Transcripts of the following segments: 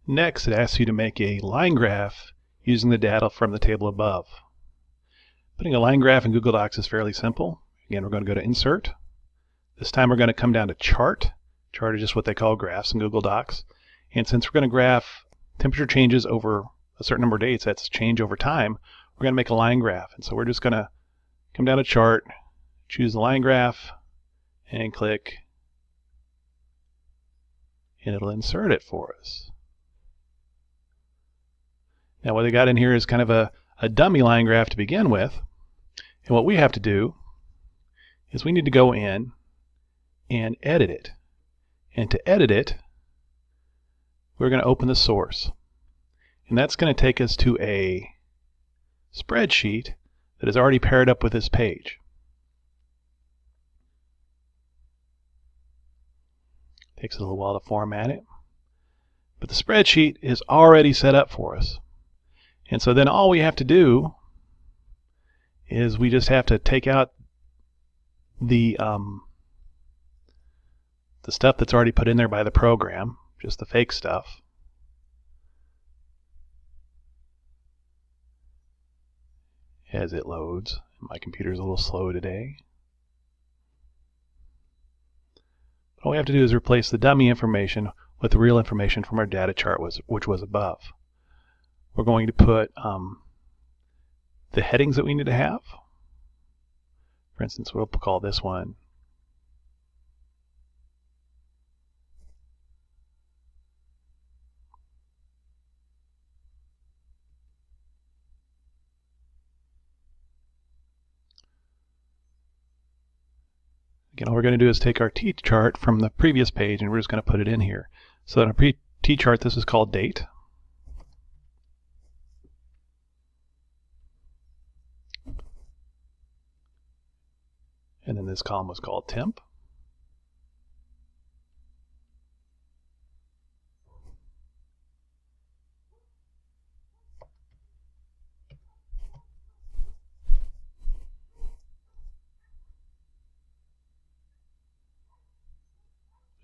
Next, it asks you to make a line graph using the data from the table above. Putting a line graph in Google Docs is fairly simple. Again, we're going to go to Insert. This time we're going to come down to Chart. Chart is just what they call graphs in Google Docs. And since we're going to graph temperature changes over a certain number of dates, that's change over time, we're going to make a line graph. And so we're just going to come down to Chart, choose the line graph, and click, and it'll insert it for us. Now what they got in here is kind of a dummy line graph to begin with. And what we have to do is we need to go in and edit it. And to edit it, we're going to open the source. And that's going to take us to a spreadsheet that is already paired up with this page. Takes a little while to format it. But the spreadsheet is already set up for us. And so then all we have to do is we just have to take out the stuff that's already put in there by the program, just the fake stuff. As it loads. My computer's a little slow today. All we have to do is replace the dummy information with the real information from our data chart, which was above. We're going to put the headings that we need to have. For instance, we'll call this one Again, all we're going to do is take our T-chart from the previous page and we're just going to put it in here. So in our T-chart, this is called date. And then this column was called temp.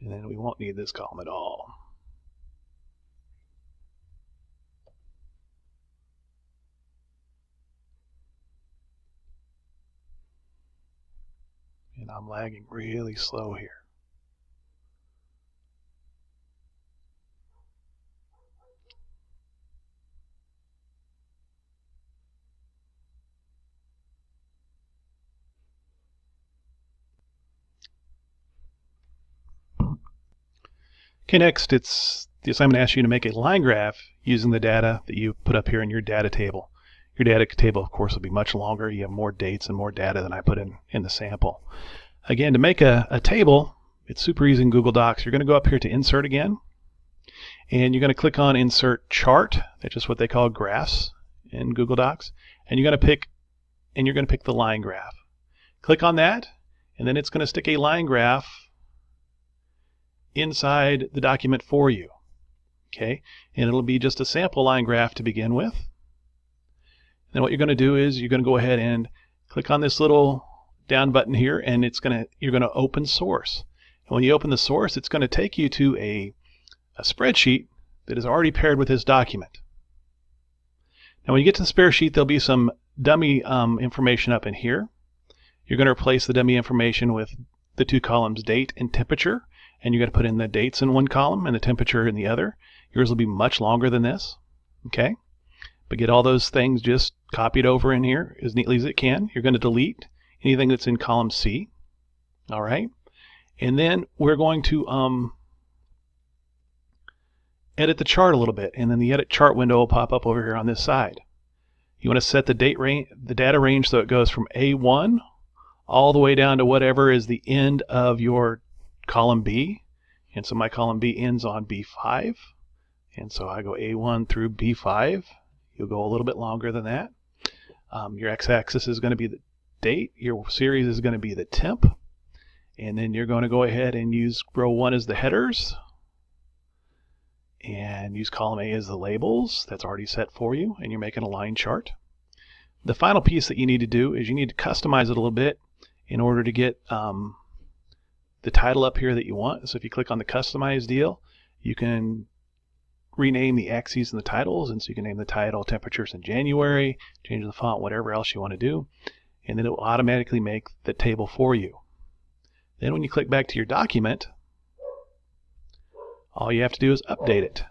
And then we won't need this column at all. And I'm lagging really slow here. Okay, next the assignment asks you to make a line graph using the data that you put up here in your data table. Your data table, of course, will be much longer. You have more dates and more data than I put in the sample. Again, to make a table, it's super easy in Google Docs. You're going to go up here to Insert again, and you're going to click on Insert Chart. That's just what they call graphs in Google Docs. And you're going to pick the line graph. Click on that, and then it's going to stick a line graph inside the document for you. Okay, and it'll be just a sample line graph to begin with. Then what you're going to do is you're going to go ahead and click on this little down button here, and you're going to open source. And when you open the source, it's going to take you to a spreadsheet that is already paired with this document. Now when you get to the spreadsheet, there'll be some dummy information up in here. You're going to replace the dummy information with the two columns, date and temperature, and you're going to put in the dates in one column and the temperature in the other. Yours will be much longer than this. Okay, but get all those things just copied over in here as neatly as it can. You're going to delete anything that's in column C. All right, and then we're going to edit the chart a little bit, and then the edit chart window will pop up over here on this side. You want to set the data range so it goes from A1 all the way down to whatever is the end of your column B. And so my column B ends on B5. And so I go A1 through B5. You'll go a little bit longer than that. Your x-axis is going to be the date. Your series is going to be the temp. And then you're going to go ahead and use row 1 as the headers. And use column A as the labels. That's already set for you. And you're making a line chart. The final piece that you need to do is you need to customize it a little bit in order to get the title up here that you want. So if you click on the customize deal, you can rename the axes and the titles, and so you can name the title temperatures in January, change the font, whatever else you want to do, and then it will automatically make the table for you. Then when you click back to your document, all you have to do is update it,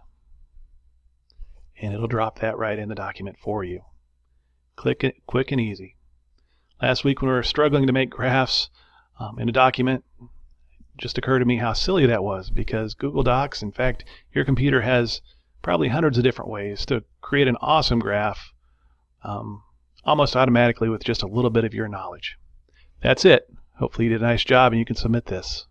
and it'll drop that right in the document for you. Click it, quick and easy. Last week when we were struggling to make graphs in a document, it just occurred to me how silly that was, because Google Docs, in fact, your computer has probably hundreds of different ways to create an awesome graph almost automatically with just a little bit of your knowledge. That's it. Hopefully you did a nice job and you can submit this.